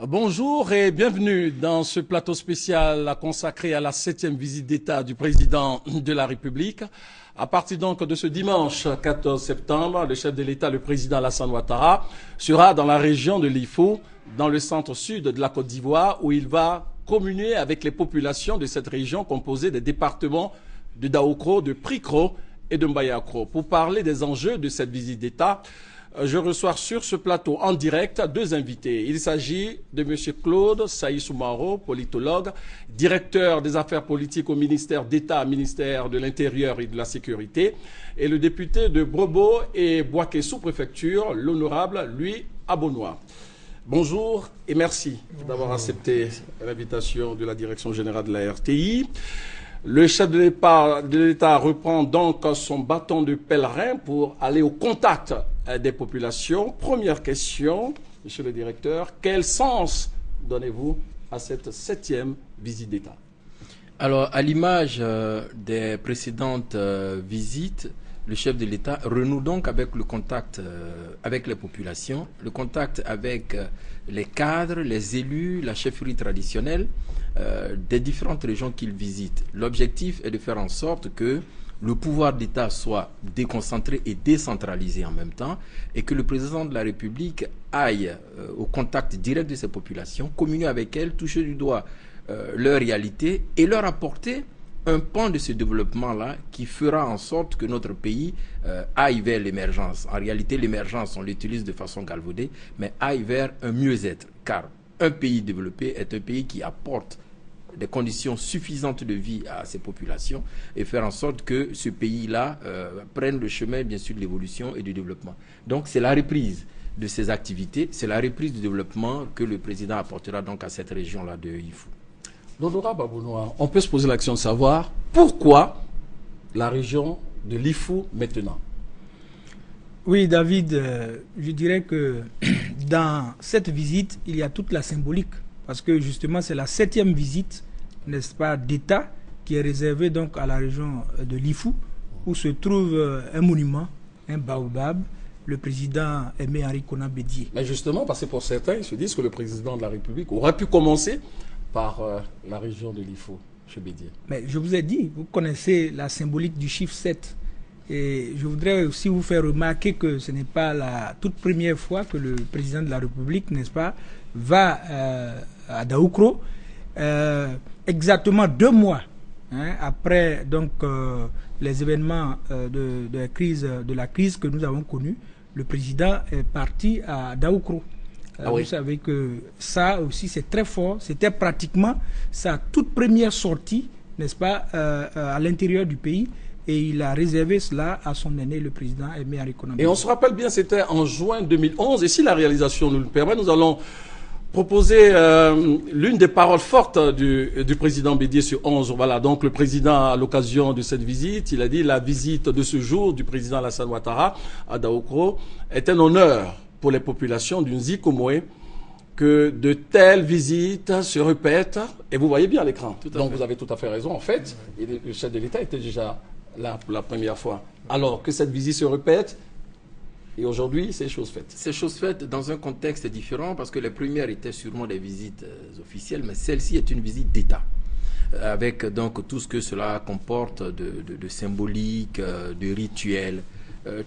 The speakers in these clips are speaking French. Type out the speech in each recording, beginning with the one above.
Bonjour et bienvenue dans ce plateau spécial consacré à la 7e visite d'État du président de la République. À partir donc de ce dimanche 14 septembre, le chef de l'État, le président Alassane Ouattara, sera dans la région de l'Ifou, dans le centre-sud de la Côte d'Ivoire, où il va communier avec les populations de cette région composée des départements de Daoukro, de Prikro et de Mbayakro. Pour parler des enjeux de cette visite d'État, je reçois sur ce plateau en direct deux invités. Il s'agit de M. Claude Saïssoumaro, politologue, directeur des affaires politiques au ministère d'État, ministère de l'Intérieur et de la Sécurité, et le député de Brobo et Boaké sous-préfecture, l'honorable Louis Abonois. Bonjour et merci d'avoir accepté l'invitation de la Direction générale de la RTI. Le chef de l'État reprend donc son bâton de pèlerin pour aller au contact des populations. Première question, monsieur le directeur, quel sens donnez-vous à cette 7e visite d'État? Alors, à l'image des précédentes visites, le chef de l'État renoue donc avec le contact avec les populations, le contact avec les cadres, les élus, la chefferie traditionnelle des différentes régions qu'il visite. L'objectif est de faire en sorte que le pouvoir d'État soit déconcentré et décentralisé en même temps et que le président de la République aille au contact direct de ces populations, communier avec elles, toucher du doigt leur réalité et leur apporter un pan de ce développement-là qui fera en sorte que notre pays aille vers l'émergence. En réalité, l'émergence, on l'utilise de façon galvaudée, mais aille vers un mieux-être. Car un pays développé est un pays qui apporte des conditions suffisantes de vie à ces populations et faire en sorte que ce pays-là prenne le chemin, bien sûr, de l'évolution et du développement. Donc, c'est la reprise de ces activités, c'est la reprise du développement que le président apportera donc à cette région-là de Ifou. L'honorable Abonois, on peut se poser l'action de savoir pourquoi la région de l'Ifou maintenant? Oui, David, je dirais que dans cette visite, il y a toute la symbolique. Parce que justement, c'est la 7e visite, n'est-ce pas, d'État qui est réservée donc à la région de l'Ifou, où se trouve un monument, un baobab, le président Aimé Henri Konan Bédié. Mais justement, parce que pour certains, ils se disent que le président de la République aurait pu commencer par la région de l'Ifou, chez Bédié. Mais je vous ai dit, vous connaissez la symbolique du chiffre 7. Et je voudrais aussi vous faire remarquer que ce n'est pas la toute première fois que le président de la République, n'est-ce pas, va à Daoukro, exactement 2 mois après donc, les événements de la crise que nous avons connue. Le président est parti à Daoukro. Oui. Vous savez que ça aussi c'est très fort. C'était pratiquement sa toute première sortie, n'est-ce pas, à l'intérieur du pays. Et il a réservé cela à son aîné, le président Aimé Henri Konan Bédié. Et on se rappelle bien, c'était en juin 2011. Et si la réalisation nous le permet, nous allons proposer l'une des paroles fortes du président Bédié sur 11. Voilà, donc le président, à l'occasion de cette visite, il a dit la visite de ce jour du président Alassane Ouattara à Daoukro est un honneur pour les populations du Nzikomoué que de telles visites se répètent. Et vous voyez bien à l'écran. Donc vous avez tout à fait raison. En fait, le chef de l'État était déjà là pour la première fois. Alors que cette visite se répète, et aujourd'hui, c'est chose faite. C'est chose faite dans un contexte différent parce que les premières étaient sûrement des visites officielles, mais celle-ci est une visite d'État. Avec donc tout ce que cela comporte de symbolique, de rituel.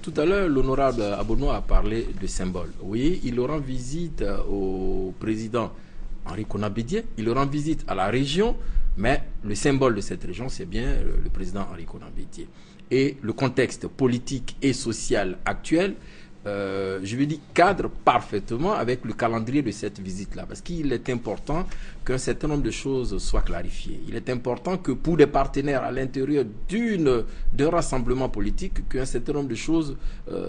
Tout à l'heure, l'honorable Abonois a parlé de symboles. Oui, il rend visite au président Henri Konan Bédié, il rend visite à la région, mais le symbole de cette région, c'est bien le président Henri Konan Bédié. Et le contexte politique et social actuel, je veux dire, cadre parfaitement avec le calendrier de cette visite-là. Parce qu'il est important qu'un certain nombre de choses soient clarifiées. Il est important que pour des partenaires à l'intérieur d'un rassemblement politique, qu'un certain nombre de choses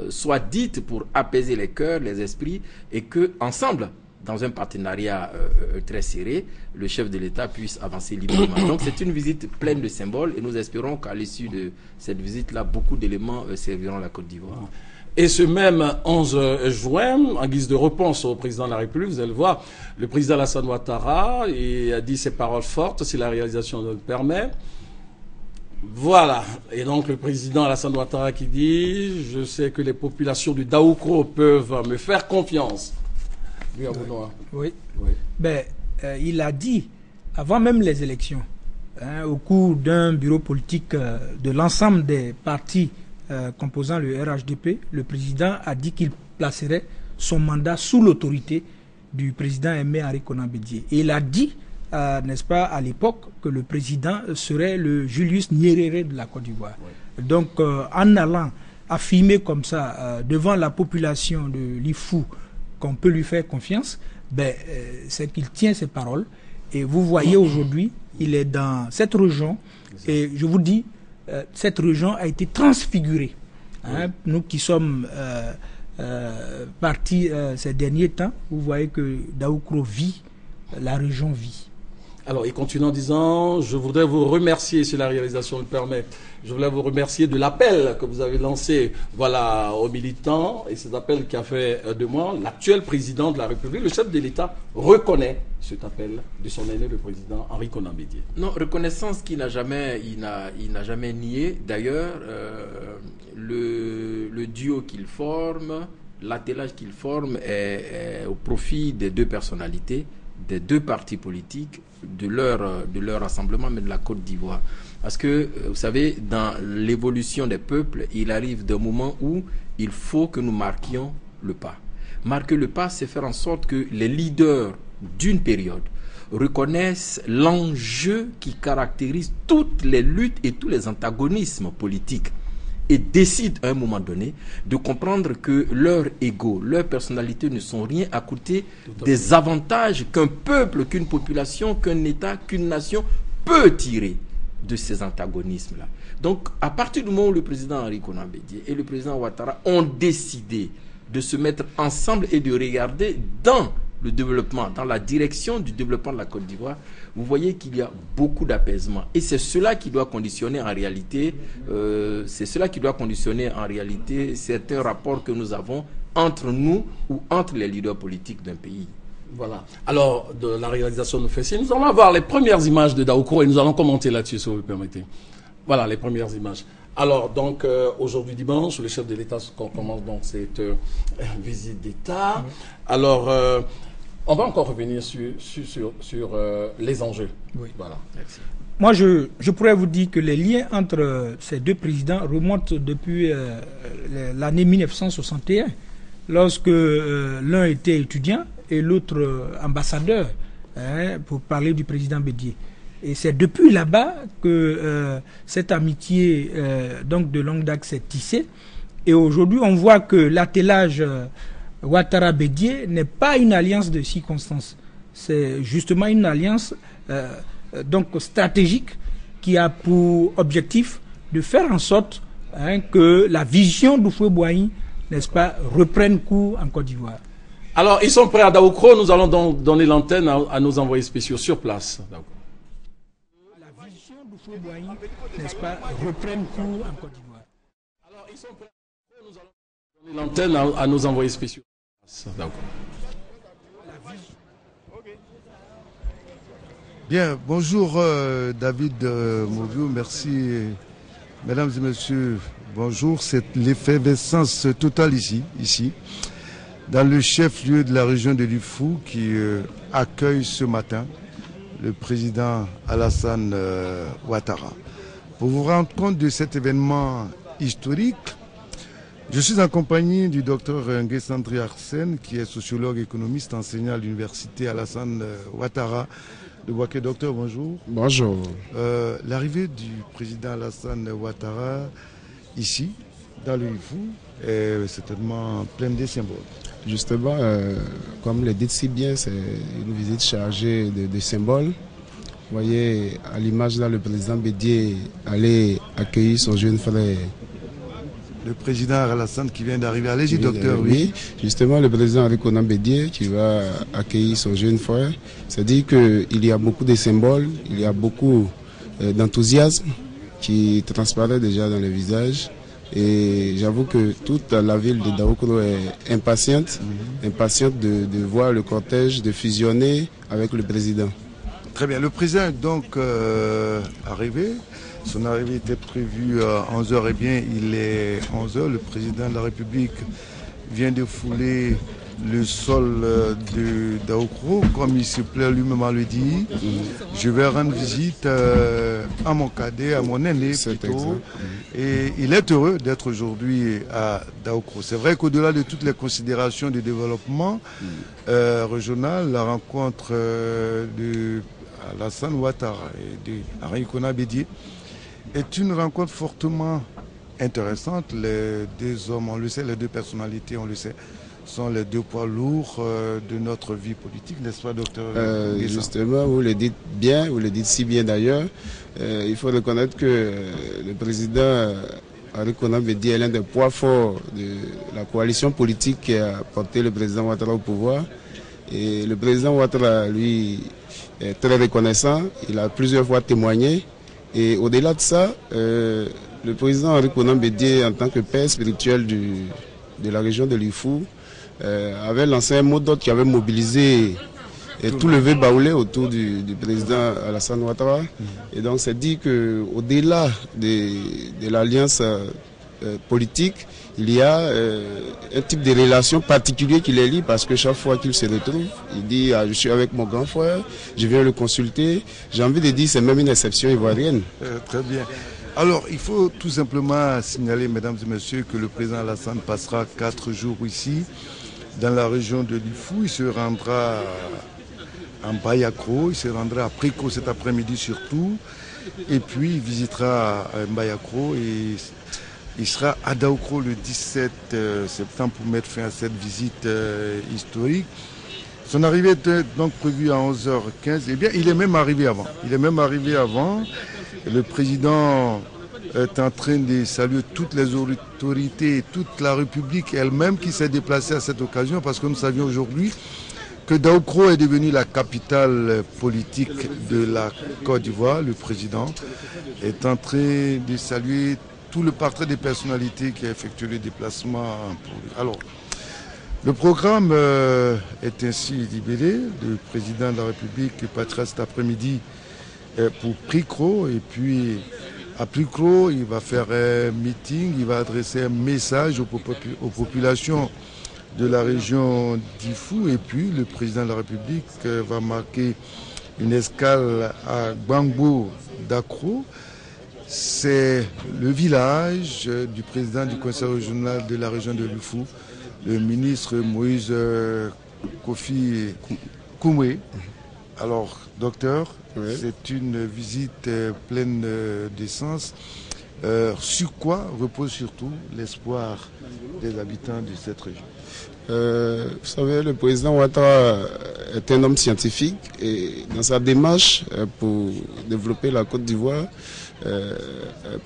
soient dites pour apaiser les cœurs, les esprits, et que ensemble, dans un partenariat très serré, le chef de l'État puisse avancer librement. Donc c'est une visite pleine de symboles et nous espérons qu'à l'issue de cette visite-là, beaucoup d'éléments serviront la Côte d'Ivoire. Et ce même 11 juin, en guise de réponse au président de la République, vous allez voir, le président Alassane Ouattara a dit ses paroles fortes, si la réalisation le permet. Voilà. Et donc le président Alassane Ouattara qui dit « Je sais que les populations du Daoukro peuvent me faire confiance ». Oui. il a dit, avant même les élections, au cours d'un bureau politique de l'ensemble des partis composant le RHDP, le président a dit qu'il placerait son mandat sous l'autorité du président Aimé Henri Konan Bédié. Et il a dit, n'est-ce pas, à l'époque, que le président serait le Julius Nyerere de la Côte d'Ivoire. Oui. Donc, en allant affirmer comme ça, devant la population de l'IFU, qu'on peut lui faire confiance, c'est qu'il tient ses paroles. Et vous voyez aujourd'hui, il est dans cette région, et je vous dis, cette région a été transfigurée. Hein, oui. Nous qui sommes partis ces derniers temps, vous voyez que Daoukro vit, la région vit. Alors, il continue en disant, je voudrais vous remercier, si la réalisation le permet, je voulais vous remercier de l'appel que vous avez lancé, voilà, aux militants, et cet appel qui a fait de moi l'actuel président de la République. Le chef de l'État reconnaît cet appel de son aîné, le président Henri Konan Bédié. Non, reconnaissance qu'il n'a jamais, il n'a jamais nié. D'ailleurs, le duo qu'il forme, l'attelage qu'il forme est au profit des deux personnalités, des deux partis politiques, de leur rassemblement, mais de la Côte d'Ivoire. Parce que, vous savez, dans l'évolution des peuples, il arrive d'un moment où il faut que nous marquions le pas. Marquer le pas, c'est faire en sorte que les leaders d'une période reconnaissent l'enjeu qui caractérise toutes les luttes et tous les antagonismes politiques et décident à un moment donné de comprendre que leur ego, leur personnalité ne sont rien à côté des avantages qu'un peuple, qu'une population, qu'un État, qu'une nation peut tirer de ces antagonismes-là. Donc, à partir du moment où le président Henri Konan Bédié et le président Ouattara ont décidé de se mettre ensemble et de regarder dans le développement, dans la direction du développement de la Côte d'Ivoire, vous voyez qu'il y a beaucoup d'apaisement. Et c'est cela qui doit conditionner en réalité, certains rapports que nous avons entre nous ou entre les leaders politiques d'un pays. Voilà. Alors, de la réalisation nous fait signe. Nous allons avoir les premières images de Daoukro et nous allons commenter là-dessus, si vous le permettez. Voilà, les premières images. Alors, donc, aujourd'hui dimanche, le chef de l'État commence donc cette visite d'État. Alors, on va encore revenir sur les enjeux. Oui. Voilà. Merci. Moi, je pourrais vous dire que les liens entre ces deux présidents remontent depuis l'année 1961, lorsque l'un était étudiant et l'autre ambassadeur, pour parler du président Bédié. Et c'est depuis là-bas que cette amitié donc de longue date s'est tissée. Et aujourd'hui, on voit que l'attelage Ouattara-Bédié n'est pas une alliance de circonstances. C'est justement une alliance donc stratégique qui a pour objectif de faire en sorte que la vision d'Houphouët-Boigny, n'est-ce pas, reprenne cours en Côte d'Ivoire. Alors, ils sont prêts à Daoukro. Nous allons donc donner l'antenne à nos envoyés spéciaux sur place. La vision d'Houphouët-Boigny, n'est-ce pas, reprenne cours en Côte d'Ivoire. Alors, ils sont prêts à Daoukro. Nous allons donner l'antenne à nos envoyés spéciaux. Bien, bonjour David Moviou, merci mesdames et messieurs, bonjour, c'est l'effervescence totale ici, dans le chef-lieu de la région de l'IFU qui accueille ce matin le président Alassane Ouattara. Pour vous rendre compte de cet événement historique, je suis en compagnie du docteur Nguessandri Arsène, qui est sociologue économiste, enseignant à l'université Alassane Ouattara de Bouaké. Docteur, bonjour. Bonjour. L'arrivée du président Alassane Ouattara ici, dans le IFU, est certainement pleine de symboles. Justement, comme le dit si bien, c'est une visite chargée de symboles. Vous voyez, à l'image là, le président Bédié allait accueillir son jeune frère. Le président Alassane qui vient d'arriver. Allez-y, docteur. Oui, justement, le président Henri Konan Bédié qui va accueillir son jeune frère. C'est-à-dire qu'il y a beaucoup de symboles, il y a beaucoup d'enthousiasme qui transparaît déjà dans le visage. Et j'avoue que toute la ville de Daoukro est impatiente de voir le cortège, de fusionner avec le président. Très bien. Le président est donc arrivé. Son arrivée était prévue à 11h. Eh bien, il est 11h. Le président de la République vient de fouler le sol de Daoukro, comme il se plaît lui-même à le dire. Je vais rendre visite à mon cadet, à mon aîné plutôt. Et il est heureux d'être aujourd'hui à Daoukro. C'est vrai qu'au-delà de toutes les considérations de développement régional, la rencontre de Alassane Ouattara et de Arikona Bédié est une rencontre fortement intéressante. Les deux hommes, on le sait, les deux personnalités, on le sait, sont les deux poids lourds de notre vie politique, n'est-ce pas, docteur? Justement, vous le dites bien, vous le dites si bien d'ailleurs. Il faut reconnaître que le président Arikona Bédié est l'un des poids forts de la coalition politique qui a porté le président Ouattara au pouvoir. Et le président Ouattara, lui, est très reconnaissant. Il a plusieurs fois témoigné. Et au-delà de ça, le président Arikona Bédié, en tant que père spirituel de la région de l'Ifou, avait lancé un mot d'ordre qui avait mobilisé tout le vœu baoulé autour du président Alassane Ouattara. Et donc c'est dit qu'au-delà de l'alliance politique, il y a un type de relation particulier qui les lie, parce que chaque fois qu'il se retrouve, il dit je suis avec mon grand frère, je viens le consulter. J'ai envie de dire c'est même une exception ivoirienne. Très bien. Alors, il faut tout simplement signaler, mesdames et messieurs, que le président Alassane passera 4 jours ici, dans la région de l'Ifou. Il se rendra en Bayakro, il se rendra à Priko cet après-midi surtout, et puis il visitera Bayakro et il sera à Daoukro le 17 septembre pour mettre fin à cette visite historique. Son arrivée était donc prévue à 11h15. Eh bien, il est même arrivé avant. Le président est en train de saluer toutes les autorités, toute la République elle-même qui s'est déplacée à cette occasion, parce que nous savions aujourd'hui que Daoukro est devenu la capitale politique de la Côte d'Ivoire. Le président est en train de saluer tout le portrait des personnalités qui a effectué le déplacement pour lui. Alors, le programme est ainsi libellé. Le président de la République partira cet après-midi pour Prikro, et puis à Prikro, il va faire un meeting, il va adresser un message aux populations de la région d'Ifou, et puis le président de la République va marquer une escale à Gbangbo d'Akro. C'est le village du président du conseil régional de la région de l'Ifou, le ministre Moïse Kofi Koumé. Alors, docteur, oui, c'est une visite pleine d'essence. Sur quoi repose surtout l'espoir des habitants de cette région? Vous savez, le président Ouattara est un homme scientifique, et dans sa démarche pour développer la Côte d'Ivoire,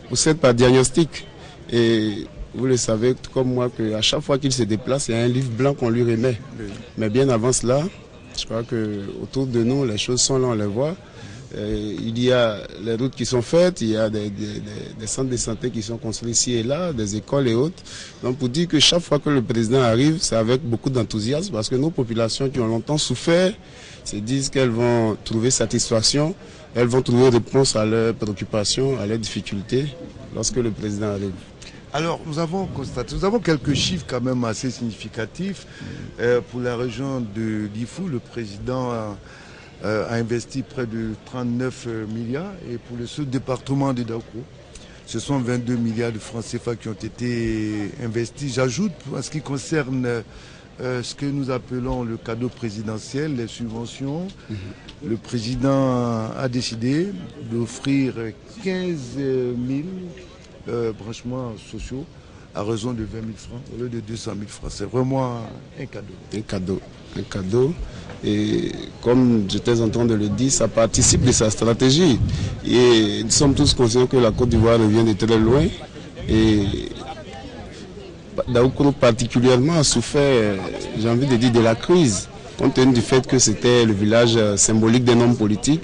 procède par diagnostic. Et vous le savez comme moi qu'à chaque fois qu'il se déplace, il y a un livre blanc qu'on lui remet. Oui. Mais bien avant cela, je crois qu'autour de nous, les choses sont là, on les voit. Il y a les routes qui sont faites, il y a des centres de santé qui sont construits ici et là, des écoles et autres. Donc pour dire que chaque fois que le président arrive, c'est avec beaucoup d'enthousiasme, parce que nos populations qui ont longtemps souffert se disent qu'elles vont trouver satisfaction, elles vont trouver réponse à leurs préoccupations, à leurs difficultés lorsque le président arrive. Alors, nous avons quelques chiffres quand même assez significatifs. Pour la région de l'Ifou, le président a investi près de 39 milliards. Et pour le seul département de Daoukro, ce sont 22 milliards de francs CFA qui ont été investis. J'ajoute, en ce qui concerne ce que nous appelons le cadeau présidentiel, les subventions, le président a décidé d'offrir 15 000 branchements sociaux à raison de 20 000 francs au lieu de 200 000 francs. C'est vraiment un cadeau. Un cadeau. Et comme j'étais en train de le dire, ça participe de sa stratégie. Et nous sommes tous conscients que la Côte d'Ivoire revient de très loin. Et Daoukro particulièrement a souffert, j'ai envie de dire, de la crise, compte tenu du fait que c'était le village symbolique d'un homme politique.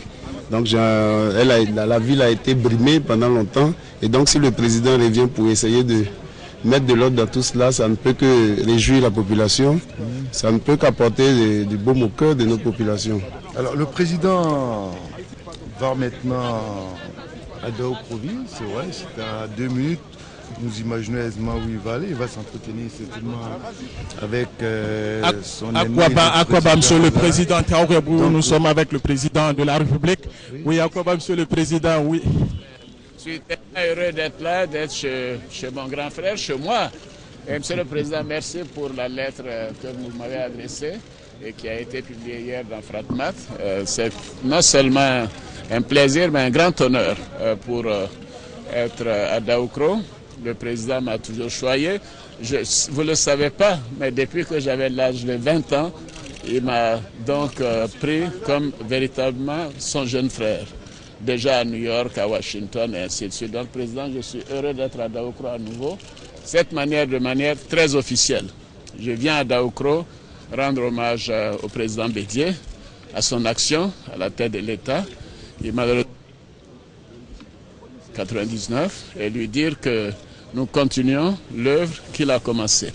Donc la ville a été brimée pendant longtemps. Et donc si le président revient pour essayer de mettre de l'ordre dans tout cela, ça ne peut que réjouir la population. Ça ne peut qu'apporter du baume au cœur de notre population. Alors le président va maintenant à Daoukro, c'est vrai, c'est à 2 minutes nous imaginons aisément où il va aller. Il va s'entretenir certainement avec son ami. À quoi va, Monsieur le Président Traoré Abou? Nous sommes avec le Président de la République. Oui, à quoi va, Monsieur le Président? Oui. Je suis tellement heureux d'être là, d'être chez mon grand frère, chez moi. Et Monsieur le Président, merci pour la lettre que vous m'avez adressée et qui a été publiée hier dans Fratmat. C'est non seulement un plaisir, mais un grand honneur pour être à Daoukro. Le président m'a toujours choyé. Vous ne le savez pas, mais depuis que j'avais l'âge de 20 ans, il m'a donc pris comme véritablement son jeune frère. Déjà à New York, à Washington, et ainsi de suite. Donc, Président, je suis heureux d'être à Daoukro à nouveau. Cette manière très officielle. Je viens à Daoukro rendre hommage au président Bédié, à son action à la tête de l'État. Il m'a donné 99 et lui dire que nous continuons l'œuvre qu'il a commencée.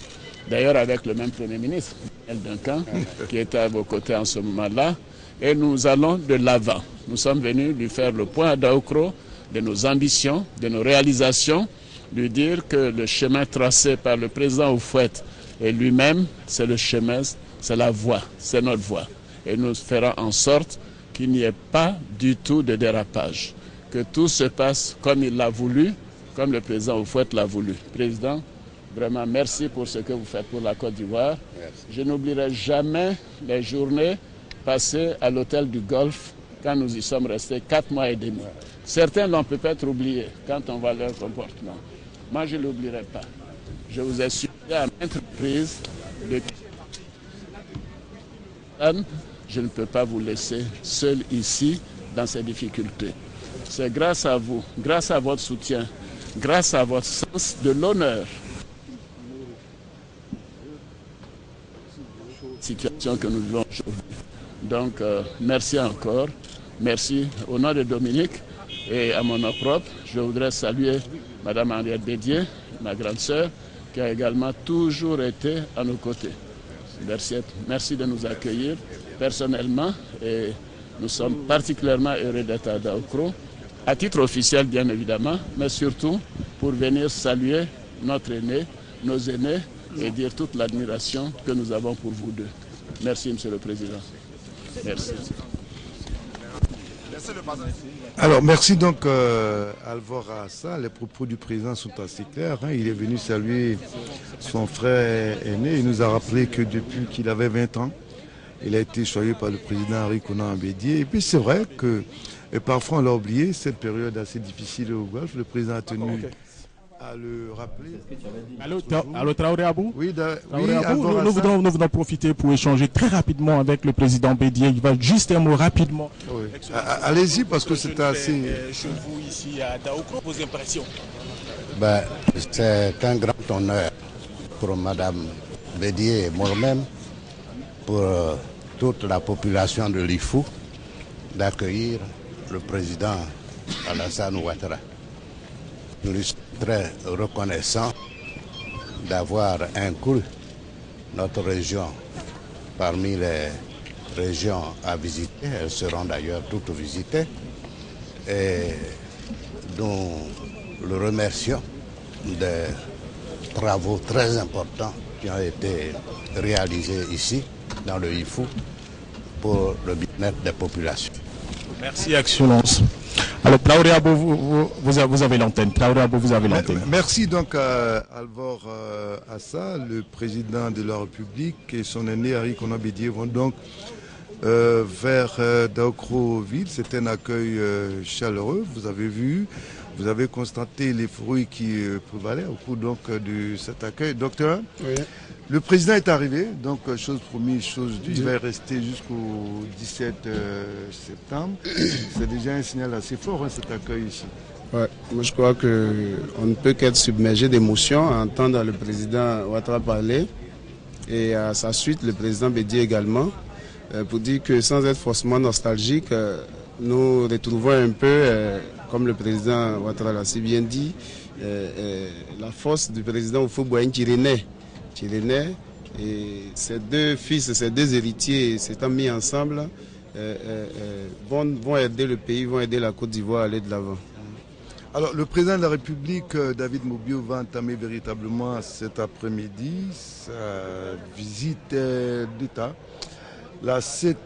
D'ailleurs avec le même Premier ministre, Daniel Duncan, qui était à vos côtés en ce moment-là. Et nous allons de l'avant. Nous sommes venus lui faire le point à Daoukro de nos ambitions, de nos réalisations, lui dire que le chemin tracé par le président Houphouët et lui-même, c'est le chemin, c'est la voie, c'est notre voie. Et nous ferons en sorte qu'il n'y ait pas du tout de dérapage. Que tout se passe comme il l'a voulu, comme le président Houphouët l'a voulu. Président, vraiment merci pour ce que vous faites pour la Côte d'Ivoire. Je n'oublierai jamais les journées passées à l'hôtel du Golfe quand nous y sommes restés 4 mois et demi. Certains l'ont peut-être oublié quand on voit leur comportement. Moi, je ne l'oublierai pas. Je vous ai supplié à maintes reprises de... Je ne peux pas vous laisser seul ici dans ces difficultés. C'est grâce à vous, grâce à votre soutien, grâce à votre sens de l'honneur, situation que nous vivons aujourd'hui. Donc, merci encore. Merci au nom de Dominique et à mon nom propre. Je voudrais saluer Mme Henriette Bédié, ma grande sœur, qui a également toujours été à nos côtés. Merci de nous accueillir personnellement et nous sommes particulièrement heureux d'être à Daoukro, à titre officiel bien évidemment, mais surtout pour venir saluer notre aîné, nos aînés et dire toute l'admiration que nous avons pour vous deux. Merci, Monsieur le Président. Merci. Alors, merci donc Alvor Assa. Les propos du président sont assez clairs. Il est venu saluer son frère aîné. Il nous a rappelé que depuis qu'il avait 20 ans, il a été choyé par le président Henri Konan Bédié. Et puis c'est vrai que parfois on l'a oublié, cette période assez difficile au Golfe. Le président a tenu à le rappeler. Allô, Traoré Abou? Oui, nous voudrons profiter pour échanger très rapidement avec le président Bédié. Il va juste un mot rapidement. Oui. Allez-y parce que c'est assez... Chez vous ici à Daoukro, vos impressions? C'est un grand honneur pour Mme Bédié et moi-même, pour toute la population de l'IFU, d'accueillir le président Alassane Ouattara. Nous lui sommes très reconnaissants d'avoir inclus notre région parmi les régions à visiter. Elles seront d'ailleurs toutes visitées. Et nous le remercions des travaux très importants qui ont été réalisés ici, dans le IFU, pour le bien-être des populations. Merci, Excellence. Alors, Traoré Abou, vous avez l'antenne. Traoré Abou, vous avez l'antenne. Merci donc à Alvor Assa, le président de la République, et son aîné Henri Konan Bédié vont donc vers Daoukro-Ville. C'est un accueil chaleureux, vous avez vu. Vous avez constaté les fruits qui prévalaient au cours donc, de cet accueil. Docteur, oui. Le président est arrivé, donc chose promise, chose due. Il va rester jusqu'au 17 septembre. C'est déjà un signal assez fort, cet accueil ici. Ouais, moi je crois qu'on ne peut qu'être submergé d'émotions à entendre le président Ouattara parler et à sa suite le président Bédié également, pour dire que sans être forcément nostalgique, nous retrouvons un peu... comme le président Ouattara l'a si bien dit, la force du président Houphouët-Boigny qui renaît, et ces deux fils, ces deux héritiers s'étant mis ensemble, vont aider le pays, vont aider la Côte d'Ivoire à aller de l'avant. Alors, le président de la République, David Mobiu, va entamer véritablement cet après-midi sa visite d'État, la 7e